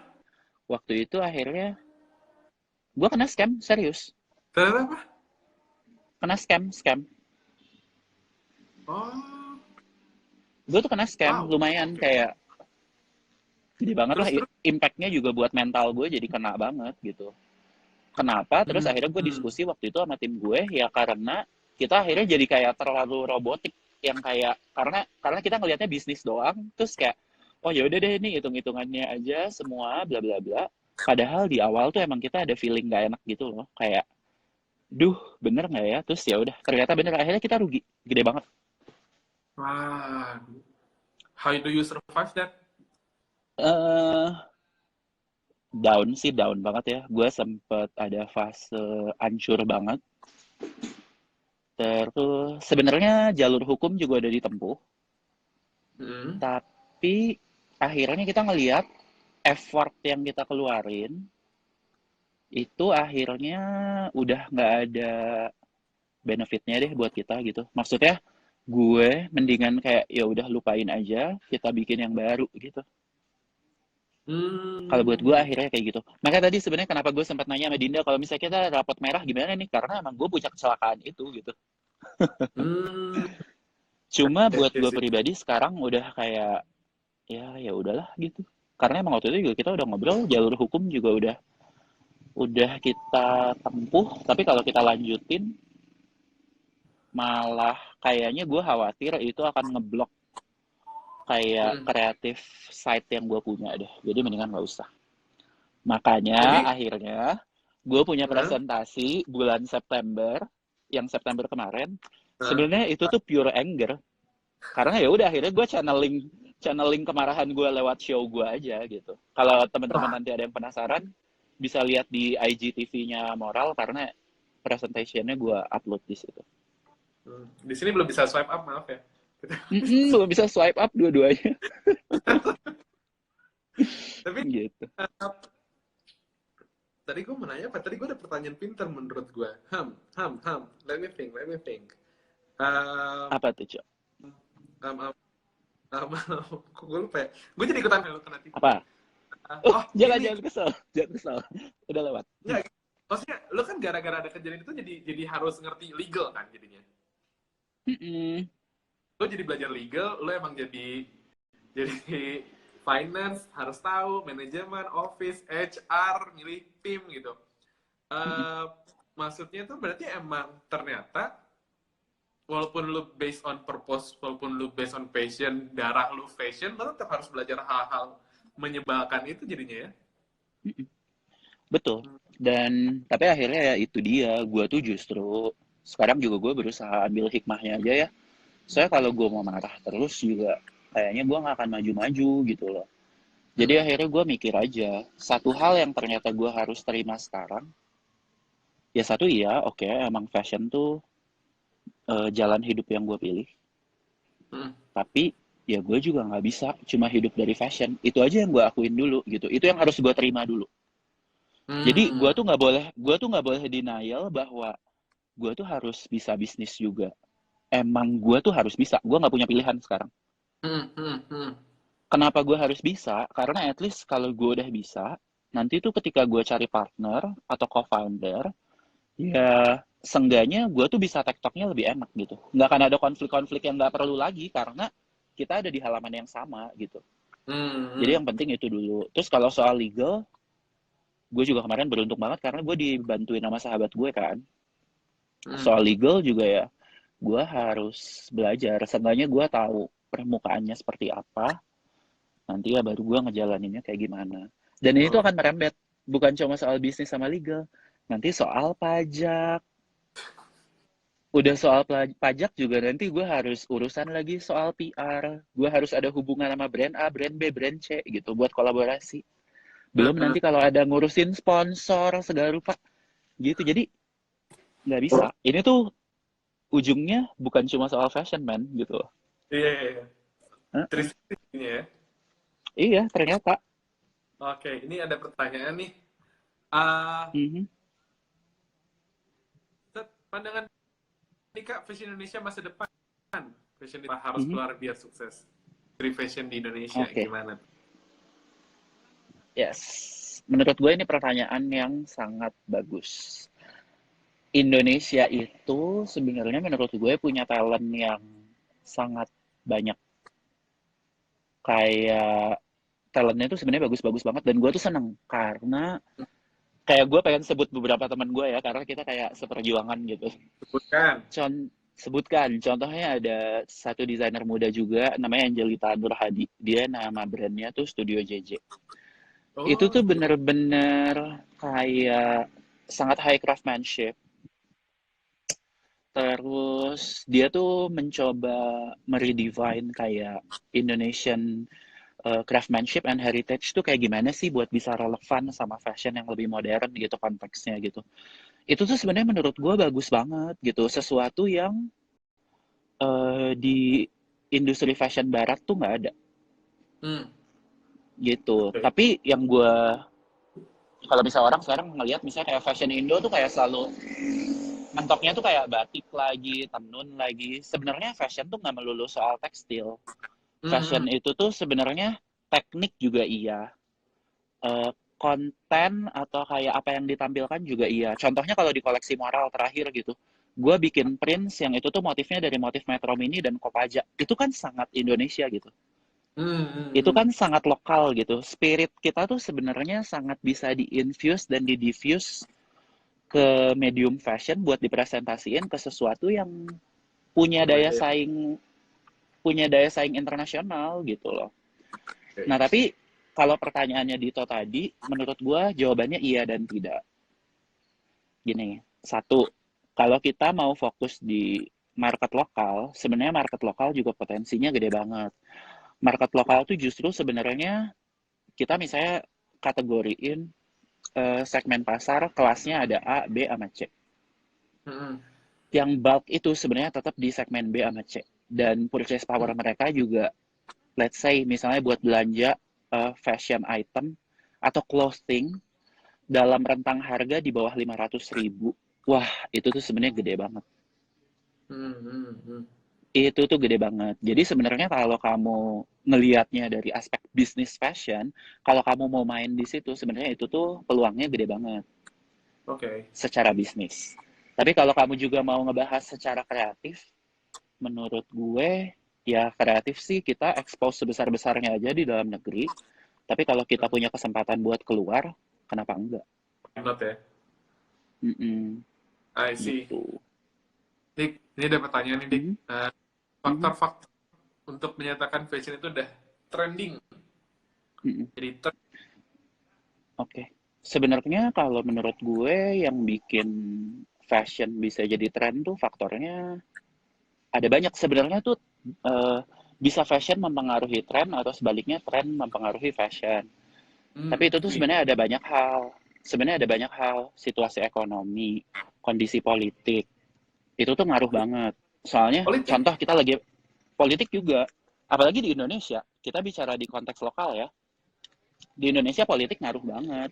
waktu itu akhirnya gue kena scam, serius. Ternyata apa? Kena scam. Oh, Gue tuh kena scam, wow. lumayan Oke. kayak gede banget lah. Terus terus. Impactnya juga buat mental gue jadi kena banget gitu. Kenapa? Terus Hmm. akhirnya gue Hmm. diskusi waktu itu sama tim gue ya karena kita akhirnya jadi kayak terlalu robotik yang kayak karena kita ngelihatnya bisnis doang terus kayak oh ya udah deh ini hitung-hitungannya aja semua bla bla bla. Padahal di awal tuh emang kita ada feeling gak enak gitu loh kayak duh bener nggak ya terus ya udah ternyata bener akhirnya kita rugi gede banget. Wah. How do you survive that? eh Down sih down banget ya gue sempet ada fase hancur banget terus sebenarnya jalur hukum juga udah ditempuh. Hmm. Tapi akhirnya kita ngelihat effort yang kita keluarin itu akhirnya udah nggak ada benefitnya deh buat kita gitu. Maksudnya gue mendingan kayak ya udah lupain aja, kita bikin yang baru gitu. Kalau buat gue Hmm. akhirnya kayak gitu. Makanya tadi sebenarnya kenapa gue sempat nanya sama Dinda kalau misalnya kita rapot merah gimana nih? Karena emang gue punya kecelakaan itu gitu. Hmm. Cuma Ya, buat ya gue sih. pribadi sekarang udah kayak ya udahlah gitu. Karena emang waktu itu juga kita udah ngobrol jalur hukum juga udah kita tempuh, tapi kalau kita lanjutin malah kayaknya gue khawatir itu akan ngeblok kayak Hmm. kreatif site yang gue punya deh. Jadi mendingan nggak usah. Makanya Jadi, akhirnya gue punya huh? presentasi bulan September, yang September kemarin. Huh? Sebenarnya itu tuh pure anger. Karena ya udah akhirnya gue channeling kemarahan gue lewat show gue aja gitu. Kalau teman-teman Wah. nanti ada yang penasaran, bisa lihat di IGTV-nya Moral karena presentationnya gue upload di situ. Hmm. Di sini belum bisa swipe up, maaf ya. Belum bisa swipe up dua-duanya. Tapi Gitu. tadi gue mau nanya apa? Tadi gue ada pertanyaan pinter menurut gue. Let me think, let me think. Um, Apa tuh, Cok? um, um, Kok gue lupa ya? Gue jadi ikutan lu kena tipu. Apa? Oh, Oh, jangan ini jangan kesel. Jangan kesel. Udah lewat. enggak. Maksudnya, lu kan gara-gara ada kejadian itu jadi harus ngerti legal kan jadinya. Mm-mm. Lu jadi belajar legal, lu emang jadi finance harus tahu manajemen, office, HR, milih tim gitu. Mm-mm. Eh Maksudnya tuh berarti emang ternyata walaupun lu based on purpose, walaupun lu based on passion, darah lu fashion, lu tetap harus belajar hal-hal menyebalkan itu jadinya ya. Mm-mm. Betul. Dan tapi akhirnya ya itu dia. Gue tuh justru sekarang juga gue berusaha ambil hikmahnya aja ya. Saya kalau gue mau marah terus juga kayaknya gue nggak akan maju-maju gitu loh. Jadi Mm-mm. akhirnya gue mikir aja, satu hal yang ternyata gue harus terima sekarang, ya satu iya, oke, emang fashion tuh jalan hidup yang gue pilih. Mm-mm. Tapi ya gue juga nggak bisa cuma hidup dari fashion. Itu aja yang gue akuin dulu gitu. Itu yang harus gue terima dulu. Jadi Mm. gue tuh nggak boleh denial bahwa gue tuh harus bisa bisnis juga. Emang gue tuh harus bisa. Gue nggak punya pilihan sekarang. Mm. Mm. Mm. Kenapa gue harus bisa? Karena at least kalau gue udah bisa, nanti tuh ketika gue cari partner atau co-founder, ya seenggaknya gue tuh bisa tektoknya lebih enak gitu. Nggak akan ada konflik-konflik yang nggak perlu lagi karena kita ada di halaman yang sama gitu. Jadi Mm. yang penting itu dulu. Terus kalau soal legal, gue juga kemarin beruntung banget karena gue dibantuin sama sahabat gue kan. Mm. Soal legal juga ya, gue harus belajar. Seenggaknya gue tahu permukaannya seperti apa, nanti ya baru gue ngejalaninnya kayak gimana. Dan ini tuh Oh. akan merembet, bukan cuma soal bisnis sama legal. Nanti soal pajak, udah soal pajak juga nanti gue harus urusan lagi soal PR. Gue harus ada hubungan sama brand A, brand B, brand C gitu buat kolaborasi. Belum nanti kalau ada ngurusin sponsor segala rupa gitu. Jadi nggak bisa. Ini tuh ujungnya bukan cuma soal fashion man gitu. Iya, iya, iya. Heeh. Tris ini ya. Iya ternyata. Oke, ini ada pertanyaan nih. Ah, Mhm. Pandangan nih Kak, fashion Indonesia masa depan. Fashion harus Mhm. keluar biar sukses. Dari fashion di Indonesia Oke. gimana? Yes. Menurut gue ini pertanyaan yang sangat bagus. Indonesia itu sebenarnya menurut gue punya talent yang sangat banyak. Kayak talentnya itu sebenarnya bagus-bagus banget dan gue tuh seneng karena kayak gue pengen sebut beberapa teman gue ya karena kita kayak seperjuangan gitu. Sebutkan. Sebutkan contohnya ada satu desainer muda juga namanya Angelita Nurhadi. Dia nama brandnya tuh Studio JJ. Itu Oh, tuh bener-bener kayak sangat high craftsmanship. Terus dia tuh mencoba meredefine kayak Indonesian craftsmanship and heritage tuh kayak gimana sih buat bisa relevan sama fashion yang lebih modern gitu konteksnya gitu. Itu tuh sebenarnya menurut gue bagus banget gitu. Sesuatu yang di industri fashion barat tuh nggak ada hmm. gitu. Oke. Tapi yang gue kalau misalnya orang sekarang ngelihat misalnya kayak fashion Indo tuh kayak selalu mentoknya tuh kayak batik lagi, tenun lagi. Sebenarnya fashion tuh nggak melulu soal tekstil. Hmm, hmm. Fashion itu tuh sebenarnya teknik juga iya. Konten atau kayak apa yang ditampilkan juga iya. Contohnya kalau di koleksi moral terakhir gitu, gue bikin prints yang itu tuh motifnya dari motif Metro Mini dan Kopaja. Itu kan sangat Indonesia gitu. Hmm, hmm, Itu hmm. kan sangat lokal gitu. Spirit kita tuh sebenarnya sangat bisa di-infuse dan di-diffuse ke medium fashion buat dipresentasiin ke sesuatu yang punya daya Berbeda ya. saing punya daya saing internasional gitu loh. Nah, Oke. tapi kalau pertanyaannya Dito tadi, menurut gue jawabannya iya dan tidak. Gini, satu, kalau kita mau fokus di market lokal, sebenarnya market lokal juga potensinya gede banget. Market lokal tuh justru sebenarnya kita misalnya kategoriin segmen pasar kelasnya ada A, B, sama C. Hmm, hmm. Yang bulk itu sebenarnya tetap di segmen B sama C. dan purchase power mereka juga, let's say misalnya buat belanja fashion item atau clothing dalam rentang harga di bawah 500.000. Wah, itu tuh sebenarnya gede banget. Itu tuh gede banget. Jadi sebenarnya kalau kamu ngelihatnya dari aspek bisnis fashion, kalau kamu mau main di situ, sebenarnya itu tuh peluangnya gede banget Oke. secara bisnis. Tapi kalau kamu juga mau ngebahas secara kreatif, menurut gue, ya kreatif sih kita expose sebesar-besarnya aja di dalam negeri. Tapi kalau kita punya kesempatan buat keluar, kenapa enggak? Why not ya? Mm-mm, I see. gitu. Dik, ini ada pertanyaan nih, Dik. Mhm, mhm, Faktor-faktor untuk menyatakan fashion itu udah trending. mhm. Jadi Oke. Sebenarnya kalau menurut gue yang bikin fashion bisa jadi tren tuh faktornya ada banyak. Sebenarnya tuh eh, bisa fashion mempengaruhi tren atau sebaliknya tren mempengaruhi fashion. Tapi itu tuh agree. sebenarnya ada banyak hal. Sebenarnya ada banyak hal, situasi ekonomi, kondisi politik. Itu tuh ngaruh banget. Soalnya Politik. contoh kita lagi politik juga, apalagi di Indonesia. Kita bicara di konteks lokal ya. Di Indonesia politik ngaruh banget.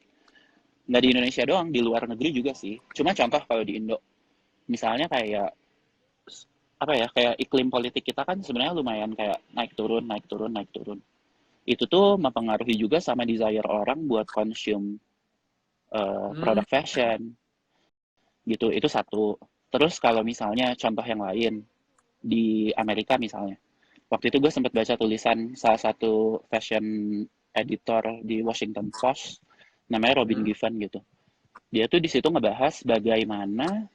Nggak di Indonesia doang, di luar negeri juga sih. Cuma contoh kalau di Indo, misalnya kayak apa ya, kayak iklim politik kita kan sebenarnya lumayan kayak naik turun, naik turun, naik turun. Itu tuh mempengaruhi juga sama desire orang buat consume Hmm, produk fashion gitu. Itu satu. Terus kalau misalnya contoh yang lain di Amerika misalnya, waktu itu gue sempat baca tulisan salah satu fashion editor di Washington Post, namanya Robin hmm. Given gitu. Dia tuh di situ ngebahas bagaimana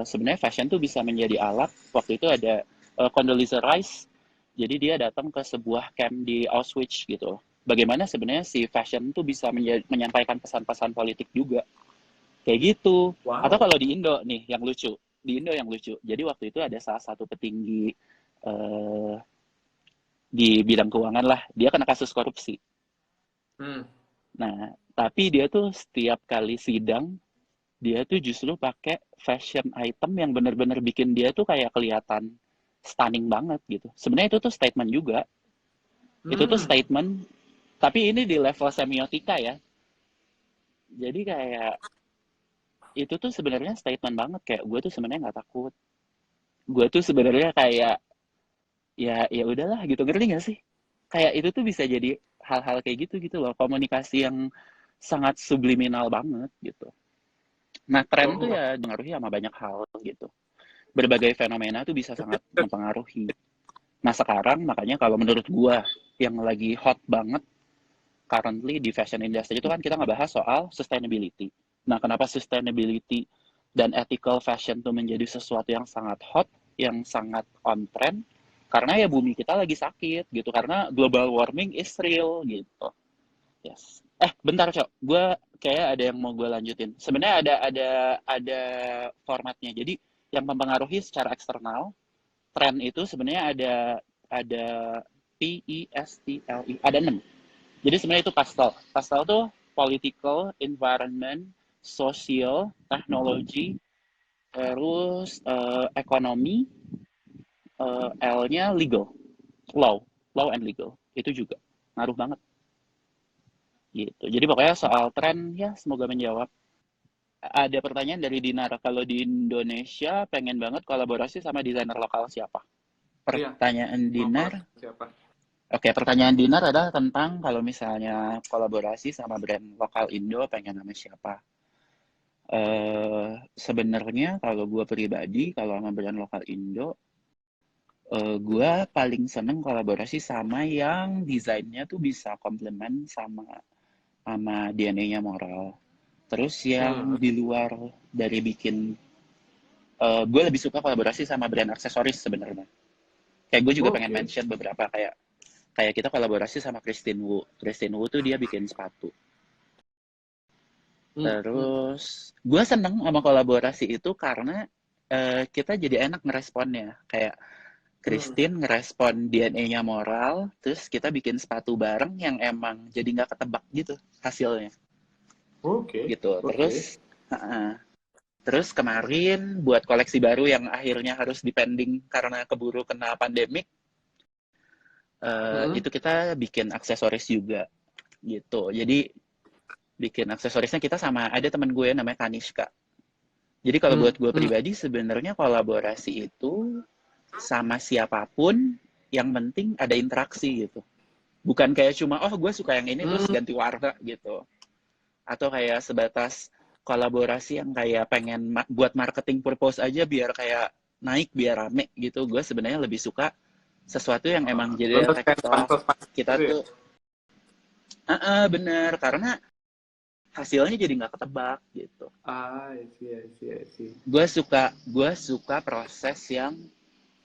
sebenarnya fashion tuh bisa menjadi alat. Waktu itu ada Condoleezza Rice, jadi dia datang ke sebuah camp di Auschwitz gitu. Bagaimana sebenarnya si fashion tuh bisa menyampaikan pesan-pesan politik juga, kayak gitu. Atau Wow. kalau di Indo nih yang lucu, di Indo yang lucu. Jadi waktu itu ada salah satu petinggi eh, di bidang keuangan lah, dia kena kasus korupsi. Hmm. Nah, tapi dia tuh setiap kali sidang dia tuh justru pakai fashion item yang bener-bener bikin dia tuh kayak kelihatan stunning banget gitu. Sebenarnya itu tuh statement juga. Itu tuh Hmm. statement, tapi ini di level semiotika ya. Jadi kayak itu tuh sebenarnya statement banget, kayak gue tuh sebenarnya nggak takut. Gue tuh sebenarnya kayak ya udahlah gitu, ngerti nggak sih? Kayak itu tuh bisa jadi hal-hal kayak gitu gitu loh, komunikasi yang sangat subliminal banget gitu. Nah, tren tuh Oh, ya dipengaruhi sama banyak hal gitu. Berbagai fenomena tuh bisa sangat mempengaruhi. Nah, sekarang makanya kalau menurut gua yang lagi hot banget currently di fashion industry itu kan kita ngebahas soal sustainability. Nah, kenapa sustainability dan ethical fashion tuh menjadi sesuatu yang sangat hot, yang sangat on trend? Karena ya bumi kita lagi sakit gitu, karena global warming is real gitu. Yes. Bentar, Cok. Gue kayak ada yang mau gue lanjutin. Sebenarnya ada formatnya. Jadi yang mempengaruhi secara eksternal, tren itu sebenarnya ada PESTLE, ada 6. Jadi sebenarnya itu pastel. Pastel tuh political, environment, social, technology, terus ekonomi, L-nya legal, law and legal. Itu juga ngaruh banget gitu. Jadi pokoknya soal tren ya semoga menjawab. Ada pertanyaan dari Dinar. Kalau di Indonesia pengen banget kolaborasi sama desainer lokal siapa? iya. Pertanyaan Mau Dinar. collab siapa? Oke, pertanyaan Dinar adalah tentang kalau misalnya kolaborasi sama brand lokal Indo pengen sama siapa? Sebenarnya kalau gue pribadi, kalau sama brand lokal Indo, gue paling seneng kolaborasi sama yang desainnya tuh bisa komplement sama sama DNA-nya moral. Terus yang Hmm. di luar dari bikin, gue lebih suka kolaborasi sama brand aksesoris sebenarnya. Kayak gue juga pengen Oke. mention beberapa kayak kayak kita kolaborasi sama Christine Wu. Christine Wu tuh dia bikin sepatu. Hmm. Hmm. Terus gue seneng sama kolaborasi itu karena kita jadi enak ngeresponnya. Kayak Hmm. Christine ngerespon DNA-nya moral, terus kita bikin sepatu bareng yang emang jadi nggak ketebak gitu hasilnya. Oke. Gitu. Oke. Terus, uh-uh. Terus kemarin buat koleksi baru yang akhirnya harus dipending karena keburu kena pandemik, itu kita bikin aksesoris juga gitu. Jadi bikin aksesorisnya kita sama ada teman gue namanya Kanishka. Jadi kalau buat gue pribadi sebenarnya kolaborasi itu sama siapapun yang penting ada interaksi gitu. Bukan kayak cuma oh gue suka yang ini terus ganti warna gitu. Atau kayak sebatas kolaborasi yang kayak pengen buat marketing purpose aja biar kayak naik biar rame gitu. Gue sebenarnya lebih suka sesuatu yang emang jadi efektif. Kita tuh bener karena hasilnya jadi nggak ketebak gitu. I see. Gue suka proses yang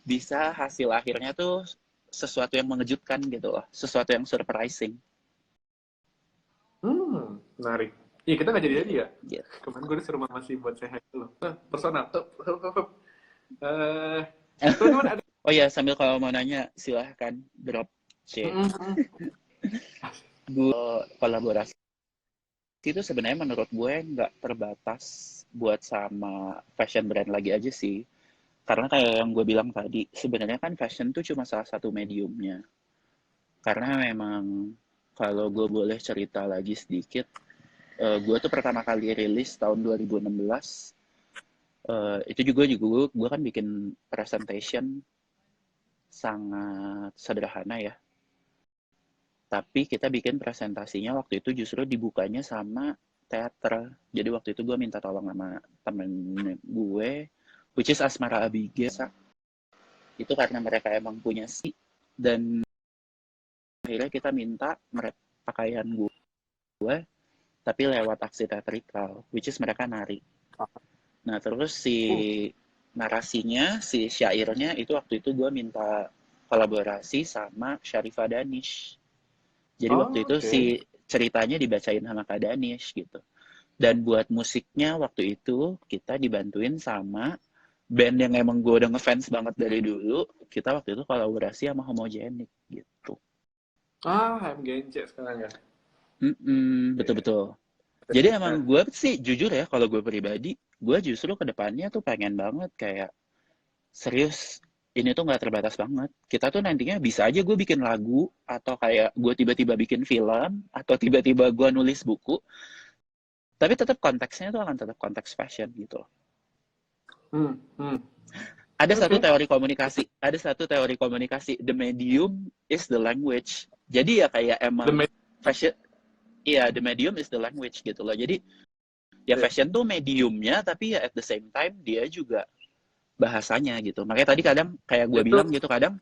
bisa hasil akhirnya tuh sesuatu yang mengejutkan gitu loh, sesuatu yang surprising. Menarik. Iya, kita nggak jadi ya. Gitu. Kemarin gue disuruh masih buat sehat dulu. Personal. Oh ya, sambil kalau mau nanya silahkan drop C. Gue kolaborasi itu sebenarnya menurut gue nggak terbatas buat sama fashion brand lagi aja sih. Karena kayak yang gue bilang tadi, sebenarnya kan fashion tuh cuma salah satu mediumnya. Karena memang kalau gue boleh cerita lagi sedikit, gue tuh pertama kali rilis tahun 2016. Itu juga gue kan bikin presentation sangat sederhana ya. Tapi kita bikin presentasinya waktu itu justru dibukanya sama teater. Jadi waktu itu gue minta tolong sama temen gue, which is Asmara Abigail. Itu karena mereka emang punya sih. Dan akhirnya kita minta mereka pakaian gue, tapi lewat aksi teatrikal, which is mereka nari. Nah terus si narasinya, si syairnya itu waktu itu gue minta kolaborasi sama Syarifah Danish. Jadi waktu itu si ceritanya dibacain sama Kak Danish gitu. Dan buat musiknya waktu itu kita dibantuin sama band yang emang gue udah ngefans banget dari dulu. Kita waktu itu kolaborasi sama Homogenic gitu. HMGNC sekarang ya? Betul-betul. Jadi emang gue sih jujur ya kalau gue pribadi, gue justru kedepannya tuh pengen banget kayak serius ini tuh nggak terbatas banget. Kita tuh nantinya bisa aja gue bikin lagu atau kayak gue tiba-tiba bikin film atau tiba-tiba gue nulis buku. Tapi tetap konteksnya tuh akan tetap konteks fashion gitu. Ada satu teori komunikasi, the medium is the language. Jadi ya kayak emang fashion, iya the medium is the language gitu loh. Jadi ya fashion tuh mediumnya, tapi ya at the same time dia juga bahasanya gitu. Makanya tadi kadang kayak gue bilang gitu, kadang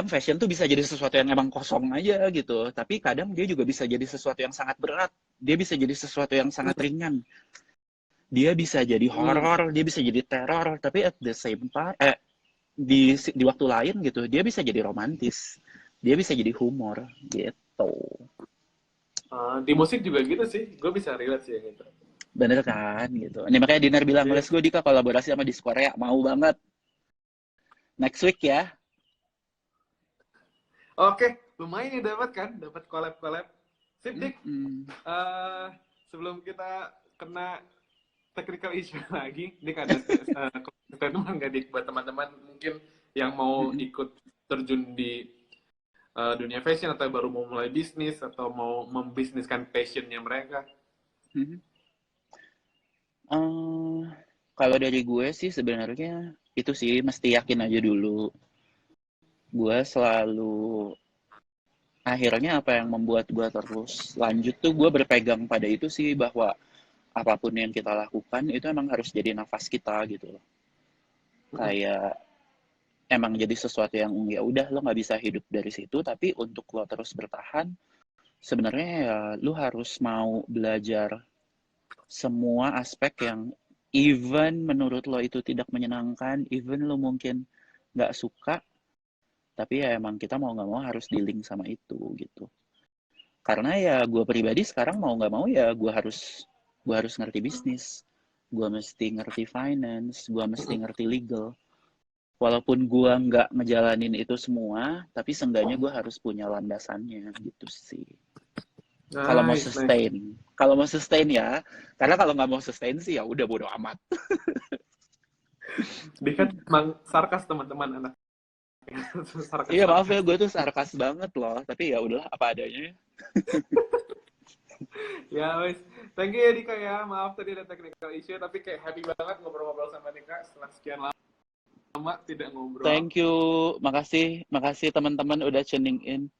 fashion tuh bisa jadi sesuatu yang emang kosong aja gitu, tapi kadang dia juga bisa jadi sesuatu yang sangat berat, dia bisa jadi sesuatu yang sangat ringan, dia bisa jadi horor, dia bisa jadi teror, tapi at the same time di waktu lain gitu dia bisa jadi romantis, dia bisa jadi humor gitu. Di musik juga gitu sih, gue bisa relate sih yang itu. Bener kan gitu. Ini makanya Dinar bilang, let's go Dika kolaborasi sama Disc Korea, mau banget. Next week ya. Oke, lumayan nih dapat collab. Sip, Dik. Sebelum kita kena technical issue lagi, Dik ada statement nggak Dik buat teman-teman mungkin yang mau ikut terjun di dunia fashion atau baru mau mulai bisnis atau mau membisniskan passionnya mereka? Kalau dari gue sih sebenarnya itu sih mesti yakin aja dulu. Gue selalu akhirnya apa yang membuat gue terus lanjut tuh gue berpegang pada itu sih, bahwa apapun yang kita lakukan itu emang harus jadi nafas kita gitu loh. Kayak emang jadi sesuatu yang ya udah lo nggak bisa hidup dari situ, tapi untuk lo terus bertahan sebenarnya ya lo harus mau belajar semua aspek yang even menurut lo itu tidak menyenangkan, even lo mungkin nggak suka, tapi ya emang kita mau nggak mau harus dealing sama itu gitu. Karena ya gue pribadi sekarang mau nggak mau ya gue harus ngerti bisnis, gue mesti ngerti finance, gue mesti ngerti legal. Walaupun gue nggak ngejalanin itu semua, tapi seenggaknya gue harus punya landasannya gitu sih. Kalau mau Nice, nice. sustain. Kalau mau sustain ya, karena kalau nggak mau sustain sih ya udah bodo amat. Dika emang sarkas teman-teman anak. Iya maaf ya, Sarkas-sarkas. gue tuh sarkas banget loh. Tapi ya udahlah apa adanya. Ya wes, thank you ya Dika ya. Maaf tadi ada technical issue, tapi kayak happy banget ngobrol-ngobrol sama Dika setelah sekian lama tidak ngobrol. Thank you, makasih teman-teman udah tuning in.